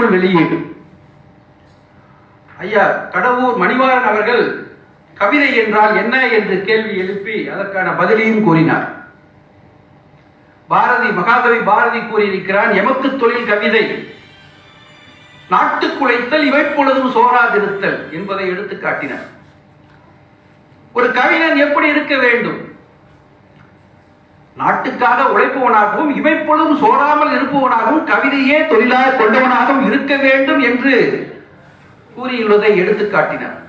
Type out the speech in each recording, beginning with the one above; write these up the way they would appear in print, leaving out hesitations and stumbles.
நூல் வெளியீடு. ஐயா கடவுர் மணிவாரன் அவர்கள் கவிதை என்றால் என்ன என்று கேள்வி எழுப்பி அதற்கான பதிலையும் கூறினார். மகாகவி பாரதி கூறியிருக்கிறான், எமக்கு தொழில் கவிதை, நாட்டுக்குழைத்தல் இவைப்பொழுதும் சோராதிருத்தல் என்பதை எடுத்து காட்டினார். ஒரு கவிஞன் எப்படி இருக்க வேண்டும்? நாட்டுக்காக உழைப்பவனாகவும் இவைப்பொழுதும் சோராமல் இருப்பவனாகவும் கவிதையே தொழிலாக கொண்டவனாகவும் இருக்க வேண்டும் என்று கூறியுள்ளதை எடுத்து காட்டினார்.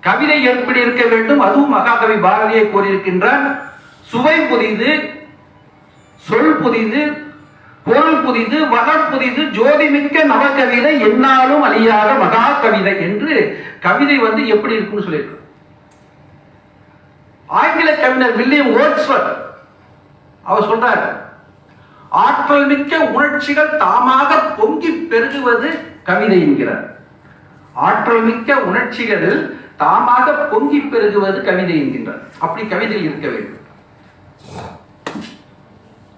கவிதை எப்படி இருக்க வேண்டும்? அதுவும் மகாகவி பாரதியை கூறியிருக்கின்றான். சுவை புதிது, சொல் புதிது, பொருள் புதிது, வகை புதிது, ஜோதிமிக்க நவகவிதை, என்னாலும் அழியாத மகா கவிதை என்று கவிதை எப்படி இருக்குன்னு சொல்லியிருக்க. ஆங்கில கவிஞர் வில்லியம் வேர்ட்ஸ்வர்த் அவர் சொல்றார், ஆற்றல் மிக்க உணர்ச்சிகள் தாமாக பொங்கி பெருகுவது கவிதை என்கிறார். ஆற்றல் மிக்க உணர்ச்சிகள் தாமாக பொங்கி பெருகுவது கவிதை என்கின்றார். அப்படி கவிதை இருக்க வேண்டும்.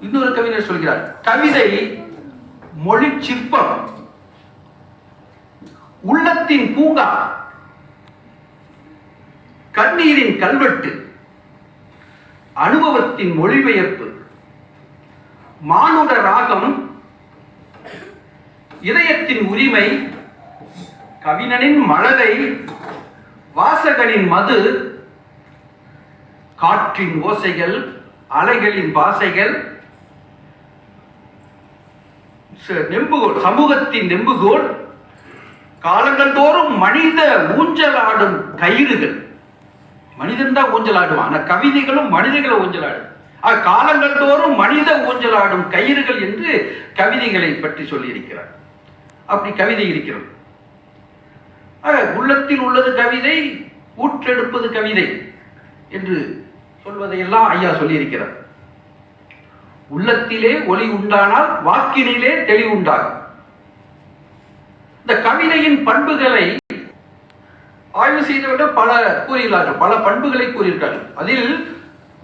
இன்னொரு கவிஞர் சொல்கிறார், கவிதை மொழி சிற்பம், உள்ளத்தின் பூங்கா, கண்ணீரின் கல்வெட்டு, அனுபவத்தின் மொழிபெயர்ப்பு, மானுட ராகம், இதயத்தின் உரிமை, கவிஞனின் மழலை, வாசகனின் மது, காற்றின் ஓசைகள், அலைகளின் பாசைகள், நெம்புகோல், சமூகத்தின் நெம்புகோல், காலங்கள் தோறும் மனித ஊஞ்சலாடும் கயிறுகள். மனிதன் தான் ஊஞ்சலாடுவான், ஆனா கவிதைகளும் மனிதர்களை ஊஞ்சலாடும். காலங்கள் தோறும் மனித ஊஞ்சலாடும் கயிறுகள் என்று கவிதைகளை பற்றி சொல்லி இருக்கிறார். அப்படி கவிதை இருக்கிறது. உள்ளத்தில் உள்ளது கவிதை, ஊற்றெடுப்பது கவிதை என்று சொல்வதையெல்லாம் ஐயா சொல்லி இருக்கிறார். உள்ளத்திலே ஒளி உண்டானால் வாக்கினிலே தெளிவுண்டாகும். இந்த கவிதையின் பண்புகளை ஆய்வு செய்தவிட பல கூறியுள்ளார்கள், பல பண்புகளை கூறியிருக்கார்கள். அதில்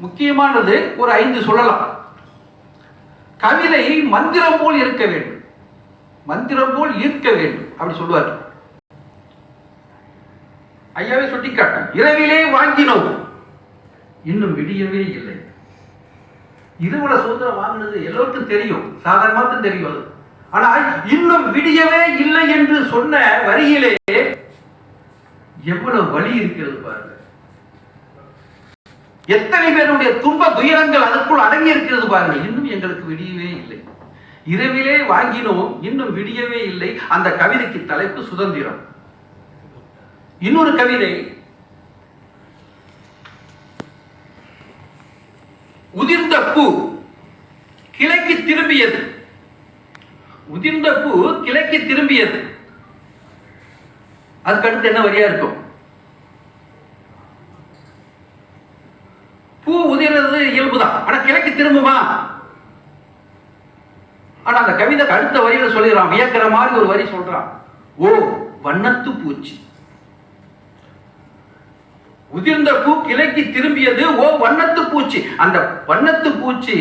முக்கியமானது ஒரு 5 சொல்லலாம். கவிதை மந்திரம் போல் இருக்க வேண்டும், மந்திரம் போல் ஈர்க்க வேண்டும் அப்படி சொல்லுவார். ஐயாவே சுட்டிக்காட்ட, இரவிலே வாங்கினோம் இன்னும் விடியவே இல்லை. இருவள சுதந்திரம் வாங்கினது எல்லோருக்கும் தெரியும், சாதாரணமாக தெரியும். அது ஆனால் இன்னும் விடியவே இல்லை என்று சொன்ன வரியிலே எவ்வளவு வலி இருக்கிறது பாருங்க. எத்தனை பேருடைய துன்ப துயரங்கள் அதற்குள் அடங்கி இருக்கிறது பாருங்கள். இன்னும் எங்களுக்கு விடியவே இல்லை, இரவிலே வாங்கினோம் இன்னும் விடியவே இல்லை. அந்த கவிதைக்கு தலைப்பு சுதந்திரம். இன்னொரு கவிதை, உதிர்ந்த பூ கிளைக்கு திரும்பியது. உதிர்ந்த பூ கிளைக்கு திரும்பியது. அதுக்கு அடுத்து என்ன வரியா இருக்கும்? பூ உதிர்றது இயல்புதான், ஆனா கிளைக்கு திரும்புமா? ஆனா அந்த கவிதை அடுத்த வரியில சொல்லிடுறான், வியக்கிற மாதிரி ஒரு வரி சொல்றான், ஓ வண்ணத்து பூச்சி. உதிர்ந்த பூ கிளைக்கு திரும்பியது, ஓ வண்ணத்து பூச்சி. அந்த வண்ணத்து பூச்சி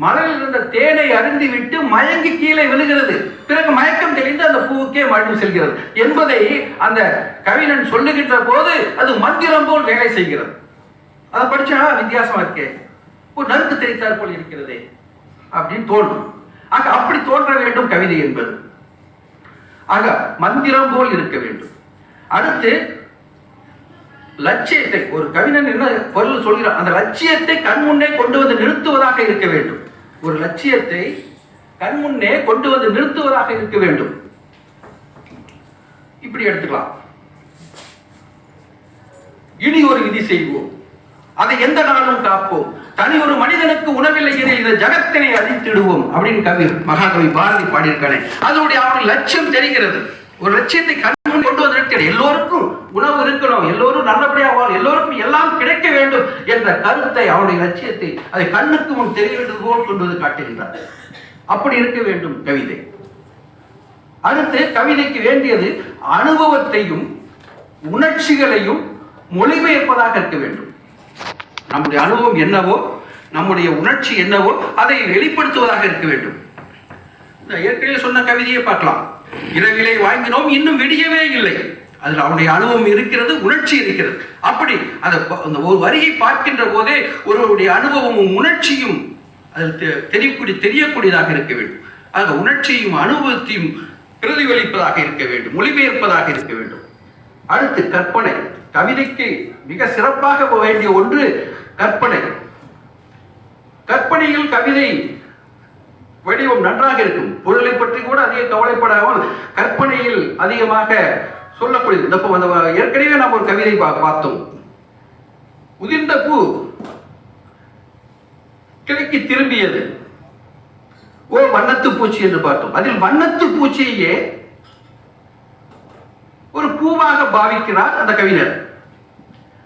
மலரில் இருந்த தேனை அருந்தி விட்டு மயங்கி கீழே விழுகிறது. பிறகு மயக்கம் தெளிந்து அந்த பூவுக்கே மழை செல்கிறது என்பதை அந்த கவிஞன் சொல்லுகின்ற போது அது மந்திரம் போல் வேலை செய்கிறது. அதை படிச்சா வித்தியாசமா இருக்கே, ஒரு நறுக்கு தெரித்தார் போல் இருக்கிறதே அப்படின்னு தோன்றும். ஆக அப்படி தோன்ற வேண்டும் கவிதை என்பது. ஆக மந்திரம் போல் இருக்க வேண்டும். அடுத்து லட்சியத்தை, ஒரு கவிஞன் என்ன பொருள் சொல்கிறார், அந்த லட்சியத்தை கண்முன்னே கொண்டு வந்து நிறுத்துவதாக இருக்க வேண்டும். ஒரு லட்சியத்தை கண்முன்னே கொண்டு வந்து நிறுத்துவதாக இருக்க வேண்டும். இப்படி எடுத்துக்கலாம். இனி ஒரு விதி செய்வோம், அதை எந்த நாளும் காப்போம், தனி ஒரு மனிதனுக்கு உணவில்லை என இந்த ஜகத்தினை அழித்திடுவோம் அப்படின்னு மகாகவி பாரதி பாடியிருக்கானே. அதனுடைய அவனுடைய லட்சியம் தெரிகிறது. ஒரு லட்சியத்தை கண்முன் கொண்டு வந்து நிறுத்த, எல்லோருக்கும் உணவு இருக்கணும், எல்லோரும் நல்லபடியாக, எல்லோருக்கும் எல்லாம் கிடைக்க வேண்டும் என்ற கருத்தை, அவனுடைய லட்சியத்தை அதை கண்ணுக்கு முன் தெரிகிறது போல் கொண்டு வந்து காட்டுகின்றார். அப்படி இருக்க வேண்டும் கவிதை. அடுத்து கவிதைக்கு வேண்டியது அனுபவத்தையும் உணர்ச்சிகளையும் மொழிபெயர்ப்பதாக இருக்க வேண்டும். நம்முடைய அனுபவம் என்னவோ, நம்முடைய உணர்ச்சி என்னவோ அதை வெளிப்படுத்துவதாக இருக்க வேண்டும். ஏற்கனவே சொன்ன கவிதையை பார்க்கலாம். இரவிலை வாங்கினோம் இன்னும் விடியவே இல்லை. அதில் அவனுடைய அனுபவம் இருக்கிறது, உணர்ச்சி இருக்கிறது. அப்படி அந்த ஒரு வரியை பார்க்கின்ற போதே ஒருவருடைய அனுபவமும் உணர்ச்சியும் அதில் தெரியக்கூடியதாக இருக்க வேண்டும். ஆக உணர்ச்சியும் அனுபவத்தையும் பிரதிபலிப்பதாக இருக்க வேண்டும், மொழிபெயர்ப்பதாக இருக்க வேண்டும். அடுத்து கற்பனை. கவிதைக்கு மிக சிறப்பாக வேண்டிய ஒன்று கற்பனை. கற்பனையில் கவிதை வடிவம் நன்றாக இருக்கும். பொருளை பற்றி கூட அதிக கவலைப்படாமல் கற்பனையில் அதிகமாக சொல்லக்கூடியது. ஏற்கனவே நாம் ஒரு கவிதை பார்த்தோம். உதிர்ந்த பூ கிளைக்கு திரும்பியது, ஓ வண்ணத்து பூச்சி என்று பார்த்தோம். அதில் வண்ணத்து பூச்சியையே ஒரு பூவாக பாவிக்கிறார் அந்த கவிஞர்.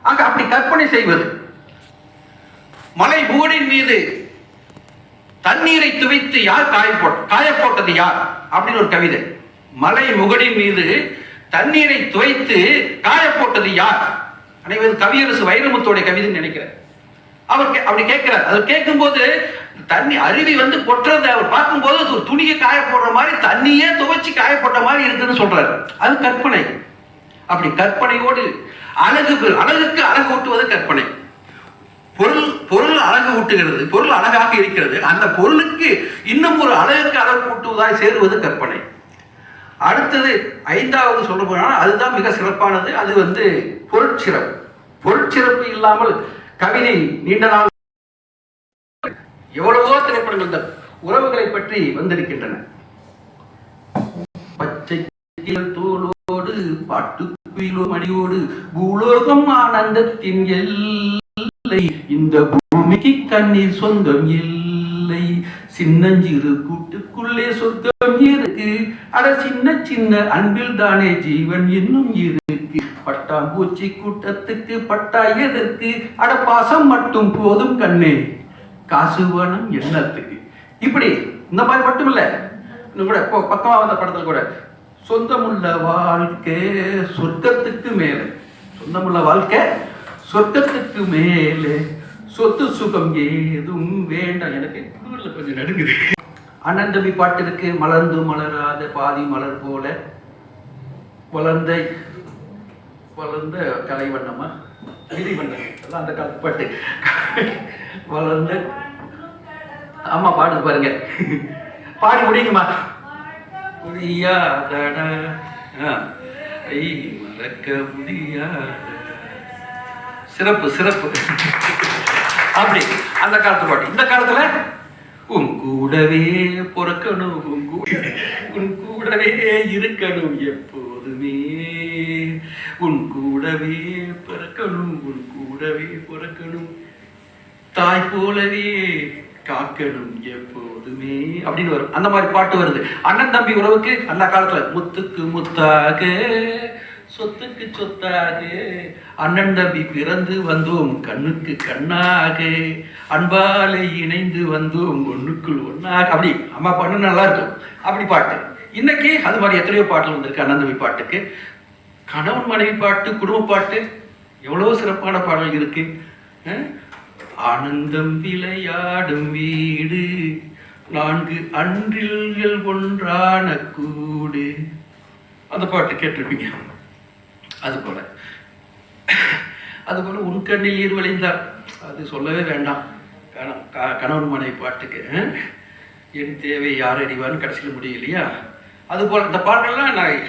ஆக அப்படி கற்பனை செய்வது. மலை மூடின் மீது தண்ணீரை துவைத்து யார் காய போட்டது யார் அப்படின்னு ஒரு கவிதை. மலை முகடின் மீது தண்ணீரை துவைத்து காய போட்டது யார்? அனைவரும் கவியரசு வைரமுத்தோடைய கவிதைன்னு நினைக்கிறேன். அவர் அப்படி கேட்கிறார். அது கேட்கும் போது தண்ணி அருவி கொட்டுறது அவர் பார்க்கும்போது ஒரு துணியை காய போடுற மாதிரி தண்ணியே துவைச்சு காய போட்ட மாதிரி இருக்குன்னு சொல்றாரு. அது கற்பனை. அப்படி கற்பனையோடு அழகுக்கு அழகு ஊட்டுவது கற்பனை. பொருள் அழகு ஊட்டுகிறது, பொருள் அழகாக இருக்கிறது. அந்த பொருளுக்கு இன்னும் ஒரு அழகுக்கு அழகு ஊட்டுவதாய் சேருவது கற்பனை. அடுத்தது ஐந்தாவது சொல்ல போனால் அதுதான் மிக சிறப்பானது. அது பொருட்சிறப்பு. பொருட்சிறப்பு இல்லாமல் கவிதை நீண்ட நாள் எவ்வளவோ திரைப்படங்கள் இந்த உறவுகளை பற்றி வந்திருக்கின்றன. பச்சை தோளோடு பாட்டுக்குயிலோ மடியோடு பூலோகம் ஆனந்தத்தின் எல்லை, இந்த பூமிக்கு கண்ணீர் சொந்தம் இல்லை, சின்னஞ்சிறு கூட்டுக்குள்ளே சொர்க்கம் இருக்கு, அட சின்ன சின்ன அன்பில் தானே ஜீவன் இன்னும் இருக்கு, பட்டாம்பூச்சி கூட்டத்துக்கு பட்டா எதற்கு, அட பாசம் மட்டும் போதும் கண்ணே, காசு வேணும் எண்ணத்துக்கு. இப்படி இந்த மாதிரி மட்டும் இல்ல, இன்னும் கூட பக்கமா வந்த படத்துல கூட சொந்தமுள்ள வாழ்க்கை சொர்க்கத்துக்கு மேலே, சொந்தமுள்ள வாழ்க்கை சொர்க்கத்துக்கு மேலே, சொத்து சுகம் ஏதும் வேண்டாம். எனக்கு கொஞ்சம் நடுங்குது. அண்ணன் தம்பி பாட்டு இருக்கு. மலர்ந்து மலராத பாதி மலர் போல வளர்ந்த வளர்ந்த கலைவண்ணமா கிரிவண்ணம் எல்லாம் அந்த காலத்து பாட்டு. வளர்ந்த அம்மா பாடுது பாருங்க, பாடி முடியுமா? முடியாதடா மறக்க முடியாத. சிறப்பு சிறப்பு. அப்படி அந்த காலத்து பாட்டு. இந்த காலத்துல உன் கூடவே பொறக்கணும், உன் கூடவே இருக்கணும் எப்போதுமே, உன் கூடவே பிறக்கணும், உன் கூடவே பிறக்கணும், தாய் போலவே காக்கணும் எப்போதுமே அப்படின்னு வரும். அந்த மாதிரி பாட்டு வருது. அண்ணன் தம்பி உறவுக்கு அந்த காலத்துல முத்துக்கு முத்தாக சொத்துக்கு சொத்தாக அண்ணன் தம்பி பிறந்து வந்தோம் கண்ணுக்கு கண்ணாக, அன்பாலை இணைந்து வந்தோம் ஒண்ணுக்குள் ஒன்னாக. அப்படி அம்மா பண்ணு நல்லா இருக்கும். அப்படி பாட்டு. இன்னைக்கு அது மாதிரி எத்தனையோ பாட்டு வந்திருக்கு. அண்ணன் தம்பி பாட்டுக்கு கணவன் மனைவி பாட்டு, குடும்ப பாட்டு, எவ்வளவு சிறப்பான பாடல் இருக்கு. ஆனந்தம் விளையாடும் வீடு, 4 அன்றில்கள் ஒன்றான கூடு. அந்த பாட்டு கேட்டிருப்பீங்க. அதுபோல உன் கண்ணில் நீர் வழிந்தார், அது சொல்லவே வேண்டாம். கணவன் மனைவி பாட்டுக்கு என் தேவை யார் அறிவான்னு கடைசியில் முடியும் இல்லையா? அதுபோல இந்த பாட்டெல்லாம் நான்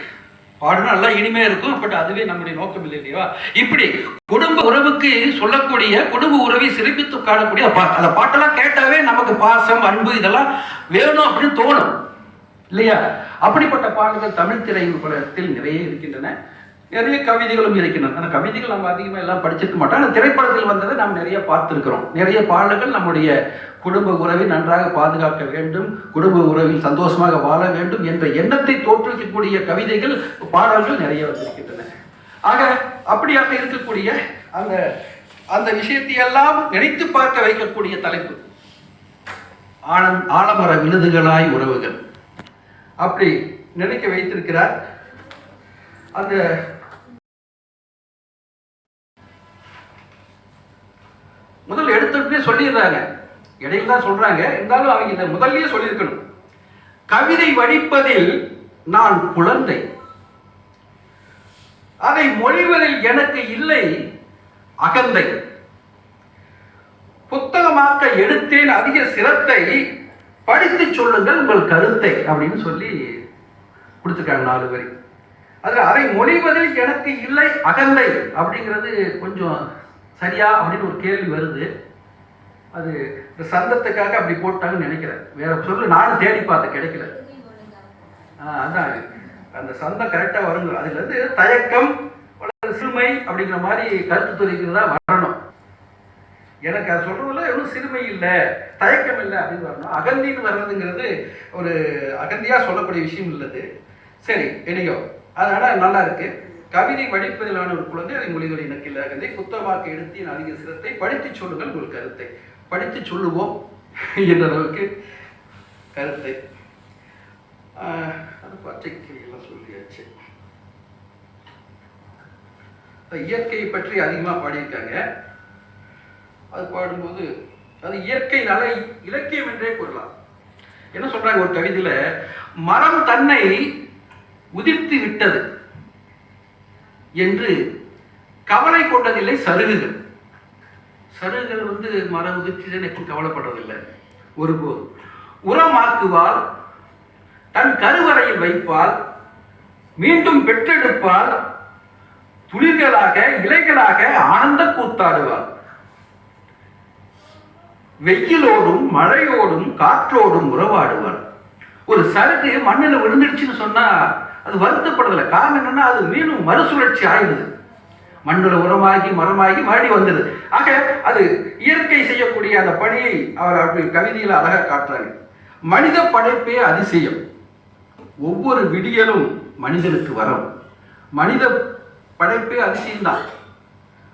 பாடணும், நல்லா இனிமையா இருக்கும். பட் அதுவே நம்முடைய நோக்கம் இல்லை இல்லையா? இப்படி குடும்ப உறவுக்கு சொல்லக்கூடிய, குடும்ப உறவை சிறப்பித்து காணக்கூடிய அந்த பாட்டெல்லாம் கேட்டாவே நமக்கு பாசம், அன்பு இதெல்லாம் வேணும் அப்படின்னு தோணும் இல்லையா? அப்படிப்பட்ட பாடல்கள் தமிழ் திரைப்படத்தில் நிறைய இருக்கின்றன. நிறைய கவிதைகளும் இருக்கின்றன. அந்த கவிதைகள் நம்ம அதிகமாக எல்லாம் படிச்சிருக்க மாட்டோம். அந்த திரைப்படத்தில் வந்ததை நாம் நிறைய பார்த்திருக்கிறோம். நிறைய பாடல்கள் நம்முடைய குடும்ப உறவை நன்றாக பாதுகாக்க வேண்டும், குடும்ப உறவில் சந்தோஷமாக வாழ வேண்டும் என்ற எண்ணத்தை தோற்றுவிக்கக்கூடிய கவிதைகள், பாடல்கள் நிறைய வந்திருக்கின்றன. ஆக அப்படியாக இருக்கக்கூடிய அந்த விஷயத்தை எல்லாம் நினைத்து பார்க்க வைக்கக்கூடிய தலைப்பு ஆலமர விழுதுகளாய் உறவுகள். அப்படி நினைக்க வைத்திருக்கிறார். அந்த முதல் எடுத்துட்டு சொல்லிடுறாங்க, இடையில தான் சொல்றாங்க. இருந்தாலும் அவங்க இதை முதல்லயே சொல்லியிருக்கணும். கவிதை வடிப்பதில் நான் குழந்தை, அதை மொழிவதில் எனக்கு இல்லை அகந்தை. புத்தகமாக்க எடுத்தேன் அதிக சிரத்தை, படித்து சொல்லுங்கள் உங்கள் கருத்தை அப்படின்னு சொல்லி கொடுத்துருக்காங்க 4 வரி. அதில் அதை மொழிவதில் எனக்கு இல்லை அகந்தை அப்படிங்கிறது கொஞ்சம் சரியா அப்படின்னு ஒரு கேள்வி வருது. அது இந்த சந்தத்துக்காக அப்படி போட்டாங்கன்னு நினைக்கிறேன். வேற சொல்லு நானும் தேடி பார்த்து கிடைக்கல. அதான் அந்த சந்தம் கரெக்டாக வருங்க. அதுல இருந்து தயக்கம் சிறுமை அப்படிங்கிற மாதிரி கருத்து தெரிவிக்கிறதா வரணும். எனக்கு அது சொல்றதுல எவ்வளவு சிறுமை இல்லை, தயக்கம் இல்லை அப்படின்னு வரணும். அகந்தின்னு வர்றதுங்கிறது ஒரு அகந்தியா சொல்லக்கூடிய விஷயம் இல்லது. சரி எனியோ, அதனால நல்லா இருக்கு. கவிதை வடிப்பதிலான ஒரு குழந்தை, அதை மொழிகளை எனக்கு இல்லை அகந்தை, புத்தகமாக்க எடுத்தேன் அதிக சிரத்தை, படித்து சொல்லுங்கள் உங்கள் கருத்தை. படித்து சொல்லுவோம் என்ற அளவுக்கு கருத்தை. அது பச்சைக்கிளியெல்லாம் சொல்லியாச்சு. இயற்கையை பற்றி அதிகமாக பாடியிருக்காங்க. அது பாடும்போது அது இயற்கையினால இலக்கியம் என்றே கூறலாம். என்ன சொல்றாங்க ஒரு கவிதையில, மரம் தன்னை உதிர்த்து விட்டது என்று கவலை கொண்டதில்லை சருகுகள். சருகுகள் மரம் உதிர்ச்சி எப்பவும் கவலைப்படுறதில்லை ஒருபோது. உரமாக்குவால், தன் கருவறையில் வைப்பால், மீண்டும் பெற்றெடுப்பால், துளிர்களாக இலைகளாக ஆனந்த கூத்தாடுவார். வெயிலோடும் மழையோடும் காற்றோடும் உறவாடுவார். ஒரு சருகு மண்ணில் விழுந்துடுச்சுன்னு சொன்னா அது வருத்தப்படுறதில்லை. காரணம் என்னன்னா அது மீண்டும் மறுசுழற்சி ஆயிடுது. மண்ணில் உரமாகி மரமாகி மறுபடி வந்தது. ஆக அது இயற்கை செய்யக்கூடிய அந்த பணியை அவர் அப்படி கவிதையில் அழகாக காட்டுறாங்க. மனித படைப்பே அதிசயம், ஒவ்வொரு விடியலும் மனிதனுக்கு வரும். மனித படைப்பே அதிசயம்தான்.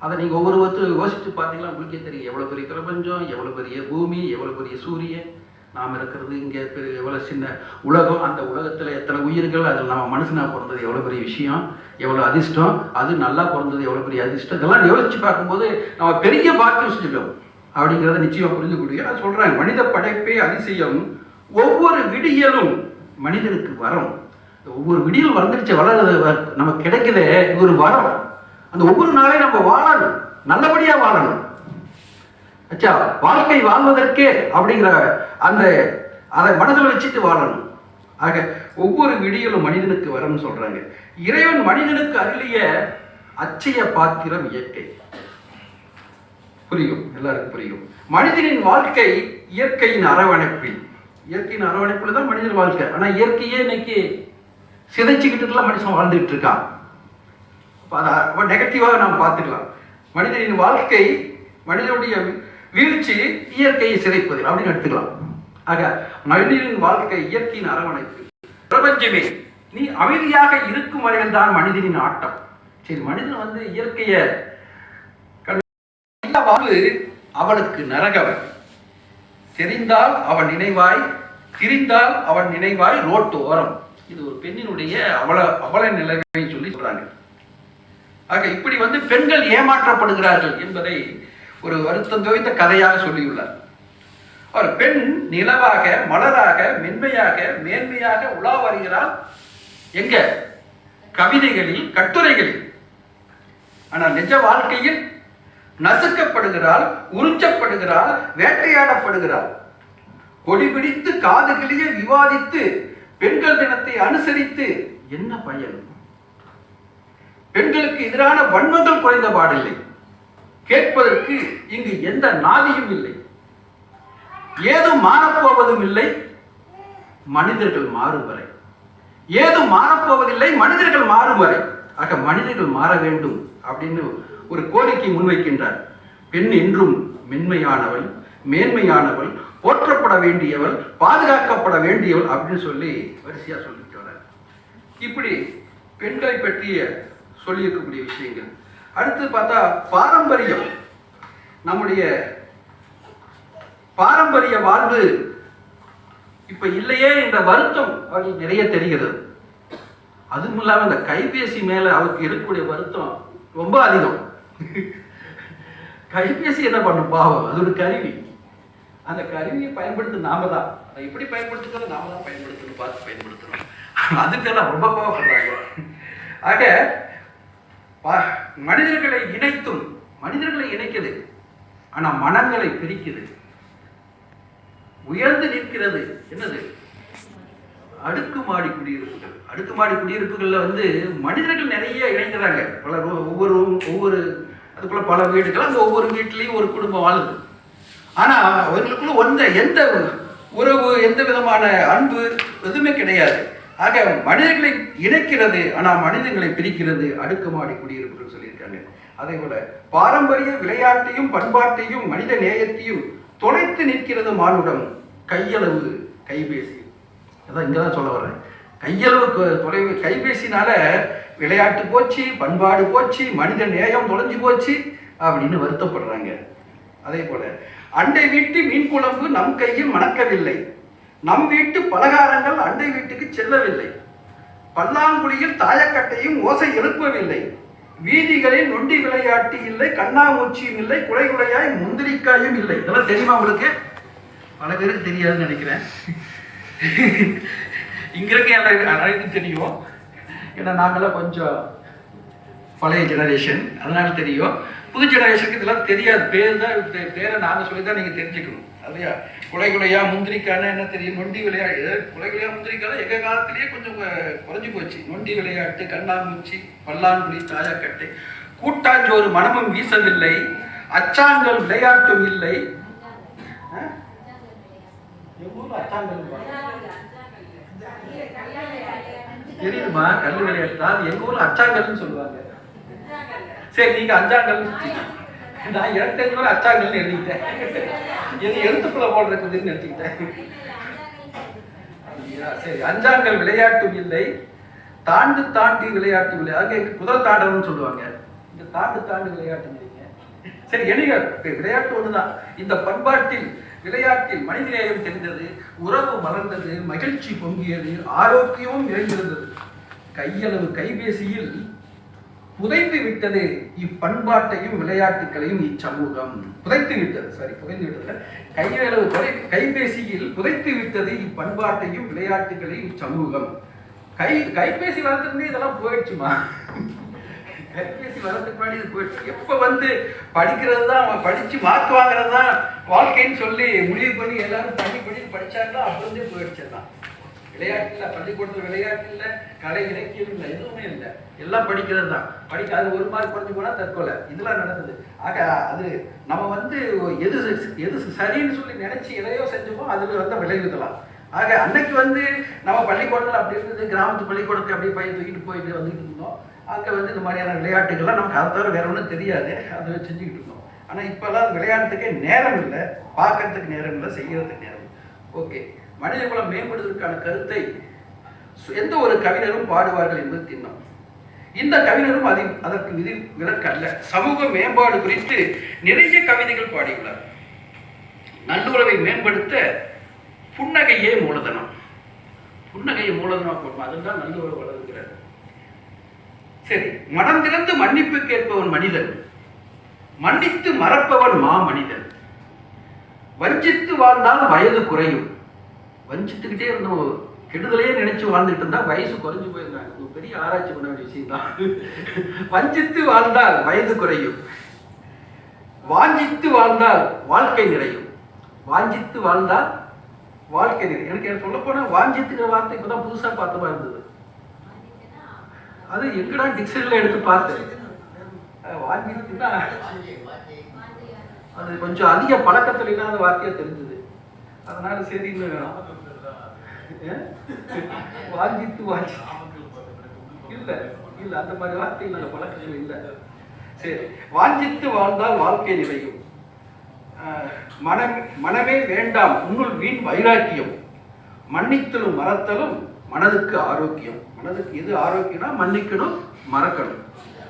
அதை நீங்கள் ஒவ்வொருத்தரும் யோசித்து பார்த்தீங்கன்னா உங்களுக்கே தெரியும். எவ்வளோ பெரிய பிரபஞ்சம், எவ்வளோ பெரிய பூமி, எவ்வளோ பெரிய சூரியன், நாம் இருக்கிறது இங்கே எவ்வளோ சின்ன உலகம், அந்த உலகத்தில் எத்தனை உயிர்கள், அதில் நம்ம மனுஷனாக பிறந்தது எவ்வளோ பெரிய விஷயம், எவ்வளோ அதிர்ஷ்டம், அது நல்லா பிறந்தது எவ்வளோ பெரிய அதிர்ஷ்டம். இதெல்லாம் யோசித்து பார்க்கும்போது நம்ம பெரிய பாக்கியம் செஞ்சுட்டோம் அப்படிங்கிறத நிச்சயமாக புரிஞ்சுக்கூடிய அது சொல்கிறாங்க. மனித படைப்பே அதிசயம், ஒவ்வொரு விடியலும் மனிதனுக்கு வரும். ஒவ்வொரு விடியல் வந்துடுச்சு, வளர்றது நமக்கு கிடைக்குது, இது ஒரு வரம். அந்த ஒவ்வொரு நாளையும் நம்ம வாழணும், நல்லபடியா வாழணும். அச்சா, வாழ்க்கை வாழ்வதற்கே அப்படிங்கிற அந்த அதை மனதில் வச்சுட்டு வாழணும். ஆக ஒவ்வொரு விடியலும் மனிதனுக்கு வரும்னு சொல்றாங்க. இறைவன் மனிதனுக்கு அருளிய அச்சய பாத்திரம் இயற்கை. புரியும், எல்லாருக்கும் புரியும். மனிதனின் வாழ்க்கை இயற்கையின் அரவணைப்பில், இயற்கையின் அரவணைப்புல தான் மனிதன் வாழ்க்கை. ஆனா இயற்கையே இன்னைக்கு சிதைச்சுக்கிட்டுலாம் மனுஷன் வாழ்ந்துட்டு இருக்கான். அதை நெகட்டிவாக நாம் பார்த்துக்கலாம். மனிதனின் வாழ்க்கை, மனிதனுடைய வீழ்ச்சி இயற்கையை சிதைப்பது அப்படின்னு எடுத்துக்கலாம். ஆக மனிதனின் வாழ்க்கை இயற்கையின் அரவணைப்பு. பிரபஞ்சமே நீ அமைதியாக இருக்கும் வரையில் தான் மனிதனின் ஆட்டம். சரி, மனிதன் இயற்கைய வாழ்வு அவனுக்கு நரகம். தெரிந்தால் அவன் நினைவாய், திரிந்தால் அவன் நினைவாய் ரோட்டு ஓரம். இது ஒரு பெண்ணினுடைய அவல நிலைமை சொல்லி சொல்றாங்க. ஆக இப்படி பெண்கள் ஏமாற்றப்படுகிறார்கள் என்பதை ஒரு வருத்தம் தோய்ந்த கதையாக சொல்லியுள்ளார். அவர் பெண் நிலவாக, மலராக, மென்மையாக, மேன்மையாக உலா வருகிறாள். எங்க? கவிதைகளில், கட்டுரைகளில். ஆனால் நிஜ வாழ்க்கையில் நசுக்கப்படுகிறாள், உறிஞ்சப்படுகிறாள், வேட்டையாடப்படுகிறாள். கொடி பிடித்து காதுகளிலே விவாதித்து பெண்கள் தினத்தை அனுசரித்து என்ன பயன்? பெண்களுக்கு எதிரான வன்மங்கள் குறைந்த பாடில்லை. கேட்பதற்கு இங்கு எந்த நாதியும் இல்லை. ஏதும் மாறப்போவதும் இல்லை, மனிதர்கள் மாறும் வரை. ஏதும் மாறப்போவதில்லை, மனிதர்கள் மாறும் வரை. ஆக மனிதர்கள் மாற வேண்டும் அப்படின்னு ஒரு கோரிக்கை முன்வைக்கின்றார். பெண் என்றும் மென்மையானவள், மேன்மையானவள், போற்றப்பட வேண்டியவள், பாதுகாக்கப்பட வேண்டியவள் அப்படின்னு சொல்லி வரிசையா சொல்லிட்டு வர. இப்படி பெண்களை பற்றிய சொல்லி இருக்கக்கூடிய விஷயங்கள். அடுத்து பார்த்தா பாரம்பரியம், நம்முடைய பாரம்பரிய வாழ்வு இப்ப இல்லையே என்ற வருத்தம் அவர்களுக்கு நிறைய தெரிகிறது. அதுவும் இல்லாம இந்த கைபேசி மேல அவருக்கு இருக்கக்கூடிய வருத்தம் ரொம்ப அதிகம். கைபேசி என்ன பண்ணும் பாவம், அது ஒரு கருவி. அந்த கருவியை பயன்படுத்த நாம தான். அதை எப்படி பயன்படுத்துகிறத நாம தான் பயன்படுத்தணும், பார்த்து பயன்படுத்தணும். அதுக்கெல்லாம் ரொம்ப கோவப்படுறாங்க. ஆக மனிதர்களை இணைத்தும், மனிதர்களை இணைக்குது, ஆனா மனங்களை பிரிக்குது. உயர்ந்து நிற்கிறது என்னது? அடுக்குமாடி குடியிருப்புகள். அடுக்குமாடி குடியிருப்புகள்ல மனிதர்கள் நிறைய இணைக்கிறாங்க. பல ஒவ்வொரு அதுக்குள்ள பல வீடுகள், அந்த ஒவ்வொரு வீட்லயும் ஒரு குடும்பம் வாழுது. ஆனா அவங்களுக்குள்ள எந்த உறவு, எந்த விதமான அன்பு எதுவுமே கிடையாது. ஆக மனிதர்களை இணைக்கிறது, ஆனா மனிதர்களை பிரிக்கிறது அடுக்குமாடி குடியிருப்புகள் சொல்லியிருக்காங்க. அதே போல பாரம்பரிய விளையாட்டையும் பண்பாட்டையும் மனித நேயத்தையும் தொலைத்து நிற்கிறது மானுடம். கையளவு கைபேசி, அதான் இங்கதான் சொல்ல வர்றேன். கையளவு தொலைவு கைபேசினால விளையாட்டு போச்சு, பண்பாடு போச்சு, மனித நேயம் தொலைஞ்சு போச்சு அப்படின்னு வருத்தப்படுறாங்க. அதே போல அண்டை வீட்டு மீன் குழம்பு நம் கையில் மணக்கவில்லை, நம் வீட்டு பலகாரங்கள் அண்டை வீட்டுக்கு செல்லவில்லை, பல்லாங்குழியில் தாயக்கட்டையும் ஓசை எழுப்பவில்லை, வீதிகளில் நொண்டி விளையாட்டு இல்லை, கண்ணாமூச்சியும் இல்லை, குலை குலையாய் முந்திரிக்காயும் இல்லை. இதெல்லாம் தெரியுமா உங்களுக்கு? பல பேருக்கு தெரியாதுன்னு நினைக்கிறேன். இங்க இருக்க அனைவருக்கும் தெரியும். ஏன்னா நாங்களாம் கொஞ்சம் பழைய ஜெனரேஷன், அதனால தெரியும். புது ஜெனரேஷனுக்கு இதெல்லாம் தெரியாது. பேரை நாங்கள் சொல்லி தான் நீங்கள் தெரிஞ்சுக்கணும். அதையா குலை குலையா முந்திரிக்கான என்ன தெரியும்? நொண்டி விளையாட்டு. குலை குலையா முந்திரிக்கான எங்கள் காலத்திலேயே கொஞ்சம் குறைஞ்சி போச்சு. நொண்டி விளையாட்டு, கண்ணாமூச்சி, பல்லாங்குழி, தாயக்கட்டை, கூட்டாஞ்சோறு மனமும் வீசவில்லை, அச்சாங்கல் விளையாட்டும் இல்லை. தெரியுமா? கல்லு விளையாட்டு தான் எங்க ஊர்ல அச்சாங்கல்னு சொல்லுவாங்க. சரி, நீங்க அஞ்சாங்கல், நான் எனக்கு தெரிஞ்ச மாதிரி அச்சாங்கல்னு எழுதிக்கிட்டேன். எழுத்துக்குள்ள போடுறதுன்னு எடுத்துக்கிட்டேன். சரி, அஞ்சாங்கல் விளையாட்டும் இல்லை, தாண்டி விளையாட்டு இல்லை. அங்கே குதிரை தாண்டவன்னு சொல்லுவாங்க. இந்த தாண்டி விளையாட்டு இல்லைங்க. சரி, எளிய விளையாட்டு ஒண்ணுதான். இந்த பண்பாட்டில் விளையாட்டில் மனிதநேயம் தெரிந்தது, உறவு மலர்ந்தது, மகிழ்ச்சி பொங்கியது, ஆரோக்கியமும் நிறைந்திருந்தது. கையளவு கைபேசியில் புதைந்து விட்டது இப்பண்பாட்டையும் விளையாட்டுகளையும் இச்சமூகம். புதைத்து விட்டது கையளவு கைபேசியில் புதைத்து விட்டது இப்பண்பாட்டையும் விளையாட்டுகளையும் இச்சமூகம். கைபேசி வளர்த்துட்டு இதெல்லாம் போயிடுச்சுமா? கைபேசி வளர்த்துக்கு முன்னாடி இது போயிடுச்சு. எப்ப படிக்கிறது தான், அவன் படிச்சு மார்க் வாங்குறது தான் வாழ்க்கைன்னு சொல்லி முடிவு பண்ணி எல்லாரும் படிச்சாங்களோ அப்ப இருந்தே போயிடுச்சுதான். விளையாட்டு இல்லை, பள்ளிக்கூடத்தில் விளையாட்டு இல்லை, கலை இலக்கியம் இல்லை, எதுவுமே இல்லை. எல்லாம் படிக்கிறது தான். அது ஒரு மார்க் குறைஞ்சு போனா தற்கொலை, இதெல்லாம் நடந்தது. ஆக அது நம்ம எது சரின்னு சொல்லி நினைச்சு எதையோ செஞ்சோமோ அதுல விளைவுகளாம். ஆக அன்னைக்கு நம்ம பள்ளிக்கூடத்தில் அப்படி இருந்தது. கிராமத்து பள்ளிக்கூடத்துக்கு அப்படியே பையன் தூக்கிட்டு போயிட்டு வந்துட்டு இருந்தோம். அங்கே இந்த மாதிரியான விளையாட்டுகள்லாம் நமக்கு அதை தவிர வேற ஒன்றும் தெரியாது, அதை செஞ்சுக்கிட்டு இருந்தோம். ஆனால் இப்போல்லாம் விளையாட்டுக்கே நேரம் இல்லை, பார்க்கறதுக்கு நேரம் இல்லை, செய்யறதுக்கு நேரம். ஓகே, மனித குலம் மேம்படுவதற்கான கருத்தை எந்த ஒரு கவிஞரும் பாடுவார்கள் என்பது திண்ணம். இந்த கவிஞரும் அதற்கு விலக்கு அல்ல. சமூக மேம்பாடு குறித்து நிறைய கவிதைகள் பாடியுள்ளார். நல்லுறவை மேம்படுத்த புன்னகையே மூலதனம். புன்னகையை மூலதனம் போடுவோம், அதுதான் நல்லுறவு வளர்க்கிறார். சரி, மனம் திறந்து மன்னிப்பு கேட்பவன் மனிதன், மன்னித்து மறப்பவன் மனிதன். வஞ்சித்து வாழ்ந்தால் வயது குறையும். வஞ்சித்துக்கிட்டே இருந்தோம், கெடுதலையே நினைச்சு வாழ்ந்துட்டு இருந்தா வயசு குறைஞ்சு போயிருந்தாங்க. பெரிய ஆராய்ச்சி பண்ண வேண்டிய விஷயம் தான். வஞ்சித்து வாழ்ந்தால் வயது குறையும், வாஞ்சித்து வாழ்ந்தால் வாழ்க்கை நிறையும். வாஞ்சித்து வாழ்ந்தால் வாழ்க்கை நிறையும். எனக்கு சொல்ல போனா வாஞ்சித்துக்கிற வார்த்தை இப்பதான் புதுசா பார்த்தமா இருந்தது. அது எங்கடா டிக்ஷனரியில எடுத்து பார்த்தேன். வாஞ்சித்துனா அது கொஞ்சம் அதிக பழக்கத்தில் இல்லாத வார்த்தையா தெரிஞ்சது. அதனால சரின்னு வாஞ்சித்து இல்ல அந்த மாதிரி வார்த்தை இல்ல, பழக்கத்தில் இல்லை. சரி, வாஞ்சித்து வாழ்ந்தால் வாழ்க்கை நிறையும். மனமே வேண்டாம் உன்னுள் வீண் வைராக்கியம், மன்னித்தலும் மறத்தலும் மனதுக்கு ஆரோக்கியம். மனதுக்கு எது ஆரோக்கியம்னா மன்னிக்கணும், மறக்கணும்.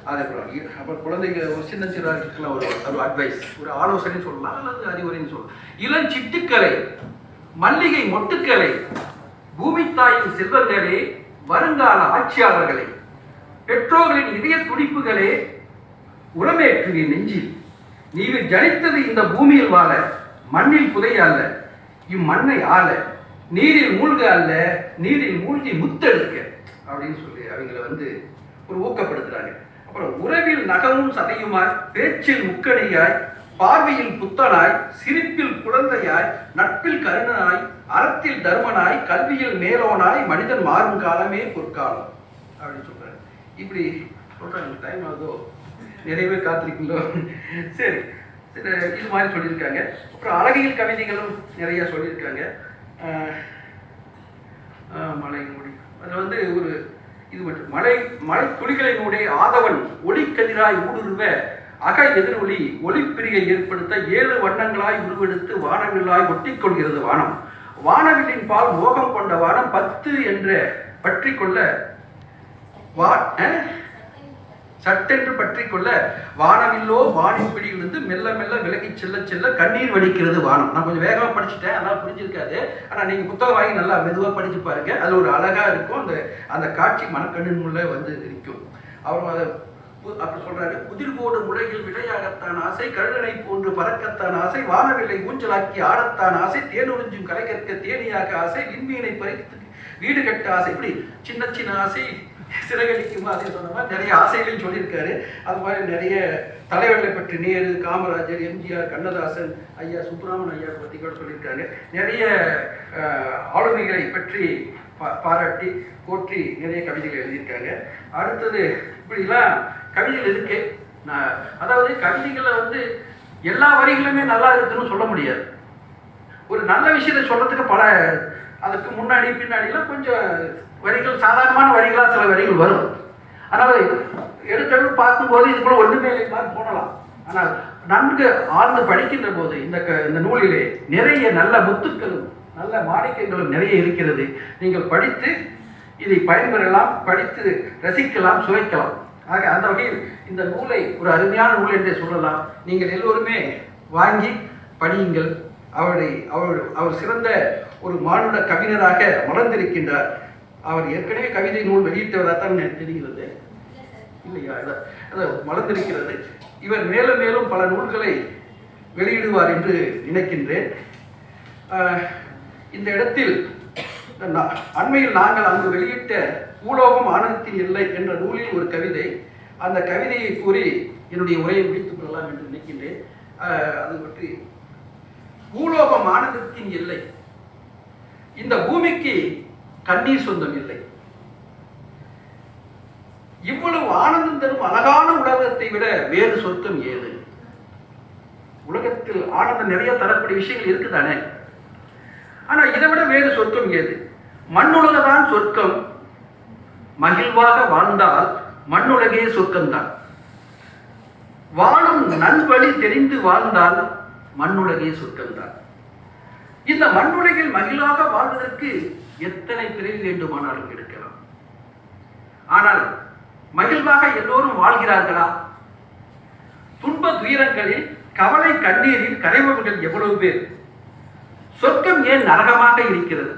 அதே போல அப்புறம் குழந்தைங்க ஒரு சின்ன ஒரு அட்வைஸ், ஒரு ஆலோசனை சொல்லலாம், அல்லது அறிவுரைன்னு சொல்லலாம். இளஞ்சிட்டுக்களை, மல்லிகை மொட்டுக்களை, பூமி தாயின் செல்வங்களே, வருங்கால ஆட்சியாளர்களே, பெற்றோர்களின் இதய துடிப்புகளே, உரமேற்றுவின் நெஞ்சில் நீ ஜனித்தது இந்த பூமியில் வாழ, மண்ணில் புதைய அல்ல, இம்மண்ணை ஆள, நீரில் மூழ்க அல்ல, நீரில் மூழ்கி முத்தெடுக்க அப்படின்னு சொல்லி அவங்கள ஒரு ஊக்கப்படுத்துறாங்க. அப்புறம் உறவில் நகமும் சதையுமாய், பேச்சில் முக்கணியாய், பார்வையில் புத்தனாய், சிரிப்பில் குழந்தையாய், நட்பில் கருணனாய், அறத்தில் தர்மனாய், கல்வியில் மேலோனாய், மனிதன் மாறும் காலமே பொற்காலம் அப்படின்னு சொல்றாரு. இப்படி சொல்றாங்க. டைம் ஆகுதோ, நிறையவே காத்திருக்கீங்களோ? சரி, இது மாதிரி சொல்லியிருக்காங்க. அப்புறம் அழகியல் கவிதைகளும் நிறைய சொல்லியிருக்காங்க. மலை மொழி அதில் ஒரு இது மட்டும், மலை மலை துளிகளினுடைய ஆதவன் ஒளிக்கதிராய் ஊடுருவ அக எதிரொலி ஒளிப்பிரியை ஏற்படுத்த 7 வண்ணங்களாய் உருவெடுத்து வானவில்லாய் ஒட்டிக்கொள்கிறது வானம். வானவில்லின் பால் மோகம் கொண்ட வானம் 10 என்ற பற்றி கொள்ள சட்டென்று பற்றி கொள்ள வானவில்லோ வானின் பிடியிலிருந்து மெல்ல மெல்ல விலகி செல்ல செல்ல கண்ணீர் வடிக்கிறது வானம். நான் கொஞ்சம் வேகமாக படிச்சுட்டேன், அதனால் புரிஞ்சிருக்காது. ஆனால் நீங்கள் புத்தகம் வாங்கி நல்லா மெதுவாக படிச்சு பாருங்க. அது ஒரு அழகா இருக்கும். அந்த காட்சி மனக்கண்ணின் முள்ள நிற்கும். அவர் அதை அப்படி சொல்றாரு. புதிர் போடு முளையில் விளையாடத்தான் ஆசை, கழுகனை போன்று பறக்கத்தான் ஆசை, வானவில்லை ஊஞ்சலாக்கி ஆடத்தான் ஆசை, தேனுறிஞ்சும் கலை கற்க தேனியாக ஆசை, விண்மீனை பறித்து வீடு கட்ட ஆசை. இப்படி சின்ன சின்ன ஆசை சிறகடிக்குமா அதே சொன்ன மாதிரி நிறைய ஆசைகளையும் சொல்லியிருக்காரு. அது மாதிரி நிறைய தலைவர்களை பற்றி நேரு, காமராஜர், எம்ஜிஆர், கண்ணதாசன், ஐயா சுப்ரமணியன் ஐயா பற்றி கூட சொல்லியிருக்காங்க. நிறைய ஆளுமைகளை பற்றி பாராட்டி போற்றி நிறைய கவிதைகள் எழுதியிருக்காங்க. அடுத்தது இப்படிலாம் கவிதைகள் இருக்கு. அதாவது கவிதைகளை எல்லா வரிகளுமே நல்லா இருக்குன்னு சொல்ல முடியாது. ஒரு நல்ல விஷயத்தை சொல்றதுக்கு அதுக்கு முன்னாடி பின்னாடிலாம் கொஞ்சம் வரிகள், சாதாரணமான வரிகளாக சில வரிகள் வரும். ஆனால் எடுத்தெடுத்து பார்க்கும்போது இதுக்குள்ள ஒன்றுமே மாதிரி போனலாம். ஆனால் நன்கு ஆழ்ந்து படிக்கின்ற போது இந்த நூலிலே நிறைய நல்ல முத்துக்களும் நல்ல மாணிக்கங்களும் நிறைய இருக்கிறது. நீங்கள் படித்து இதை பயன்பெறலாம், படித்து ரசிக்கலாம், சுவைக்கலாம். ஆக அந்த வகையில் இந்த நூலை ஒரு அருமையான நூல் என்றே சொல்லலாம். நீங்கள் எல்லோருமே வாங்கி படியுங்கள். அவர் சிறந்த ஒரு மானுட கவிஞராக மலர்ந்திருக்கின்றார். அவர் ஏற்கனவே கவிதை நூல் வெளியிட்டவராகத்தான் எனக்கு தெரிகிறது, இல்லையா? மலர்ந்திருக்கிறது. இவர் மேலும் மேலும் பல நூல்களை வெளியிடுவார் என்று நினைக்கின்றேன். இந்த இடத்தில் அண்மையில் நாங்கள் அங்கு வெளியிட்ட பூலோகம் ஆனந்தத்தின் எல்லை என்ற நூலில் ஒரு கவிதை, அந்த கவிதையை கூறி என்னுடைய உரையை முடித்துக் கொள்ளலாம் என்று நினைக்கின்றேன். அது பற்றி, பூலோகம் ஆனந்தத்தின் எல்லை, இந்த பூமிக்கு கண்ணீர் சொந்தம் இல்லை. இவ்வளவு ஆனந்தம் தரும் அழகான உலகத்தை விட வேறு சொர்க்கம் ஏது? உலகத்தில் ஆனந்தம் நிறைய தரக்கூடிய விஷயங்கள் இருக்குதானே, ஆனா இதை விட வேறு சொர்க்கம் ஏது? மண்ணுலகதான் சொர்க்கம், மகிழ்வாக வாழ்ந்தால் மண்ணுலகே சொர்க்கம்தான். வாழும் நல்வழி தெரிந்து வாழ்ந்தால் மண்ணுலகே சொர்க்கம்தான். இந்த மண்ணுலகில் மகிழ்வாக வாழ்வதற்கு எத்தனை பிறவி வேண்டுமானாலும் எடுக்கலாம். ஆனால் மகிழ்வாக எல்லோரும் வாழ்கிறார்களா? துன்ப துயரங்களில், கவலை கண்ணீரில் கரைபவர்கள் எவ்வளவு பேர்? சொர்க்கம் ஏன் நரகமாக இருக்கிறது?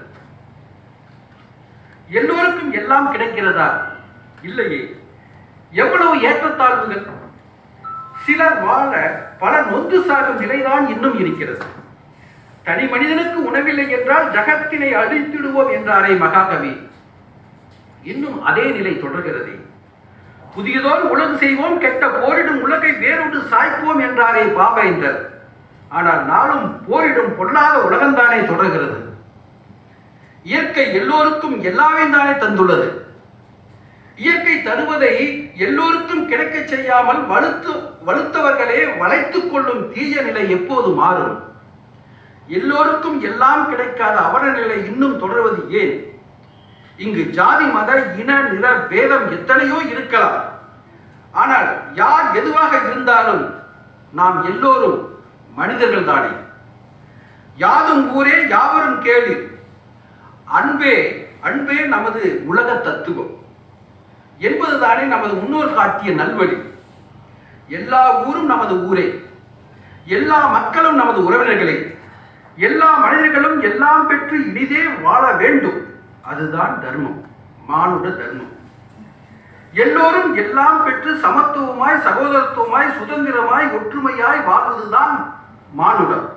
எல்லோருக்கும் எல்லாம் கிடைக்கிறதா? இல்லையே. எவ்வளவு ஏற்றத்தாழ்வுகள்! சிலர் வாழ பல நொந்து சாகும் நிலைதான் இன்னும் இருக்கிறது. தனி மனிதனுக்கு உணவில்லை என்றால் ஜகத்தினை அழித்திடுவோம் என்றாரே மகாகவி. இன்னும் அதே நிலை தொடர்கிறது. புதியதோர் உலகு செய்வோம், கெட்ட போரிடும் உலகை வேறொன்று சாய்ப்போம் என்றாரே பாவேந்தர். ஆனால் நாளும் போரிடும் பொல்லாத உலகம்தானே தொடர்கிறது. இயற்கை எல்லோருக்கும் எல்லாமே தானே தந்துள்ளது. இயற்கை தருவதை எல்லோருக்கும் கிடைக்க செய்யாமல் வலுத்தவர்களே வளைத்துக் கொள்ளும் தீய நிலை எப்போது மாறும்? எல்லோருக்கும் எல்லாம் கிடைக்காத அவல நிலை இன்னும் தொடர்வது ஏன்? இங்கு ஜாதி, மத, இன, நிற பேதம் எத்தனையோ இருக்கலாம். ஆனால் யார் எதுவாக இருந்தாலும் நாம் எல்லோரும் மனிதர்கள் தானே. யாதும் ஊரே யாவரும் கேளு, அன்பே அன்பே நமது உலக தத்துவம் என்பதுதானே நமது முன்னோர் காட்டிய நல்வழி. எல்லா ஊரும் நமது ஊரே, எல்லா மக்களும் நமது உறவினர்களே, எல்லா மனிதர்களும் எல்லாம் பெற்று இனிதே வாழ வேண்டும். அதுதான் தர்மம், மானுட தர்மம். எல்லோரும் எல்லாம் பெற்று சமத்துவமாய், சகோதரத்துவமாய், சுதந்திரமாய், ஒற்றுமையாய் வாழ்வதுதான் மானுடம்.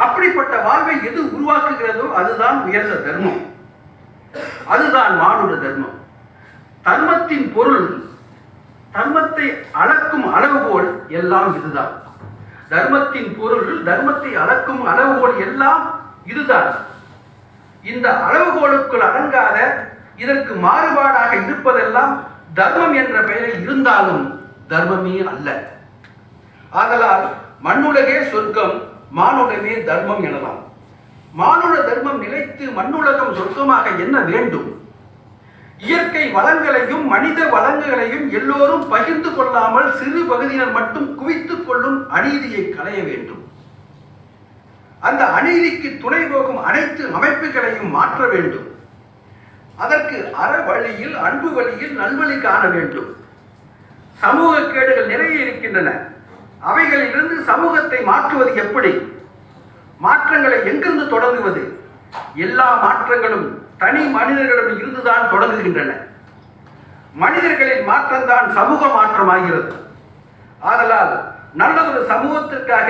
அப்படிப்பட்ட வாழ்வை எது உருவாக்குகிறதோ அதுதான் உயர்ந்த தர்மம், அதுதான் மானுட தர்மம். தர்மத்தின் பொருள், தர்மத்தை அளக்கும் அளவுகோல் எல்லாம் இதுதான். தர்மத்தின் பொருள், தர்மத்தை அளக்கும் அளவுகோல் எல்லாம் இதுதான். இந்த அளவுகோலுக்குள் அடங்காத, இதற்கு மாறுபாடாக இருப்பதெல்லாம் தர்மம் என்ற பெயரில் இருந்தாலும் தர்மமே அல்ல. ஆதலால் மண்ணுலகே சொர்க்கம், மானுடமே தர்மம் எனலாம். மானுட தர்மம் நிலைத்து மண்ணுலகம் சொர்க்கமாக என்ன வேண்டும்? இயற்கை வளங்களையும் மனித வளங்களையும் எல்லோரும் பகிர்ந்து கொள்ளாமல் சிறு பகுதியினர் மட்டும் குவித்துக் கொள்ளும் அநீதியை களைய வேண்டும். அந்த அநீதிக்கு துணை போகும் அனைத்து அமைப்புகளையும் மாற்ற வேண்டும். அதற்கு அற வழியில், அன்பு வழியில் நல்வழி காண வேண்டும். சமூக கேடுகள் நிறைய இருக்கின்றன. அவைகளிலிருந்து சமூகத்தை மாற்றுவது எப்படி? மாற்றங்களை எங்கிருந்து தொடங்குவது? எல்லா மாற்றங்களும் தனி மனிதர்களிடம் இருந்துதான் தொடங்குகின்றன. மனிதர்களின் மாற்றம்தான் சமூக மாற்றமாகிறது. ஆதலால் நல்லதொரு சமூகத்திற்காக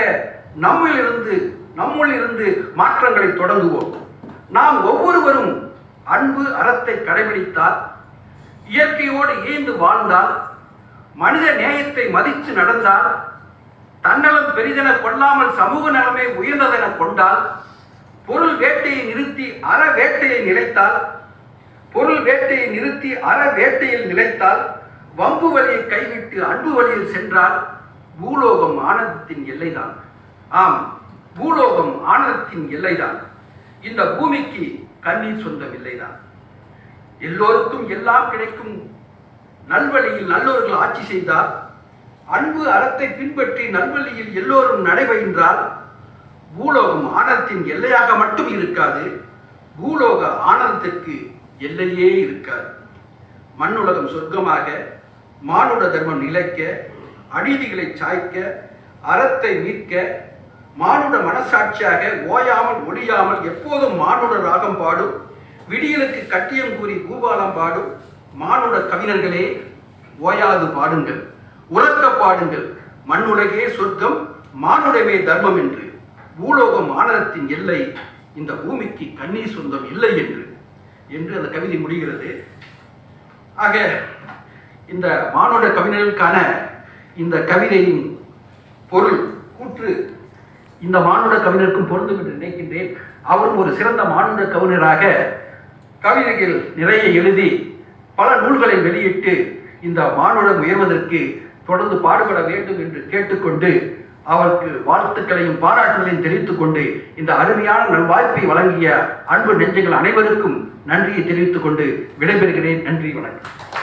நம்முள் இருந்து மாற்றங்களை தொடங்குவோம். நாம் ஒவ்வொருவரும் அன்பு அறத்தை கடைபிடித்தால், இயற்கையோடு இணைந்து வாழ்ந்தால், மனித நேயத்தை மதித்து நடந்தால், தன்னலம் பெரிதென கொள்ளாமல் சமூக நலமே உயர்ந்ததென கொண்டால், பொருள் வேட்டையை நிறுத்தி அற வேட்டையை நிலைத்தால், பொருள் வேட்டையை நிறுத்தி அற வேட்டையில் நிலைத்தால், வம்பு வழியை கைவிட்டு அன்பு வழியில் சென்றால் பூலோகம் ஆனந்தத்தின் எல்லைதான். ஆம், பூலோகம் ஆனந்தத்தின் எல்லைதான். இந்த பூமிக்கு கண்ணீர் சொந்தம் இல்லைதான். எல்லோருக்கும் எல்லாம் கிடைக்கும் நல்வழியில் நல்லோர்கள் ஆட்சி செய்தால், அன்பு அறத்தை பின்பற்றி நல்வழியில் எல்லோரும் நடைபெற்றால் பூலோகம் ஆனந்தத்தின் எல்லையாக மட்டும் இருக்காது, பூலோக ஆனந்தத்திற்கு எல்லையே இருக்காது. மண்ணுலகம் சொர்க்கமாக, மானுட தர்மம் நிலைக்க, அநீதிகளை சாய்க்க, அறத்தை மீட்க, மானுட மனசாட்சியாக ஓயாமல் ஒளியாமல் எப்போதும் மானுட ராகம் பாடும், விடியலுக்கு கட்டியம் கூறி பூபாலம் பாடும் மானுட கவிஞர்களே, ஓயாது பாடுங்கள், உறக்க பாடுங்கள், மண்ணுலகே சொர்க்கம், மானுடமே தர்மம் என்று. பூலோகம் ஆனந்தத்தின் எல்லை, இந்த பூமிக்கு கண்ணீர் சொந்தம் இல்லை என்று அந்த கவிதை முடிகிறது. ஆக இந்த மானுட கவிஞர்களுக்கான இந்த கவிதையின் பொருள் கூற்று இந்த மானுட கவிஞருக்கும் பொருந்தும் என்று நினைக்கின்றேன். அவரும் ஒரு சிறந்த மானுட கவிஞராக கவிதைகள் நிறைய எழுதி பல நூல்களை வெளியிட்டு இந்த மானுடம் உயர்வதற்கு தொடர்ந்து பாடுபட வேண்டும் என்று கேட்டுக்கொண்டு, அவருக்கு வாழ்த்துக்களையும் பாராட்டுகளையும் தெரிவித்துக் கொண்டு, இந்த அருமையான நல்வாய்ப்பை வழங்கிய அன்பு நெஞ்சங்கள் அனைவருக்கும் நன்றியை தெரிவித்துக் கொண்டு விடைபெறுகிறேன். நன்றி, வணக்கம்.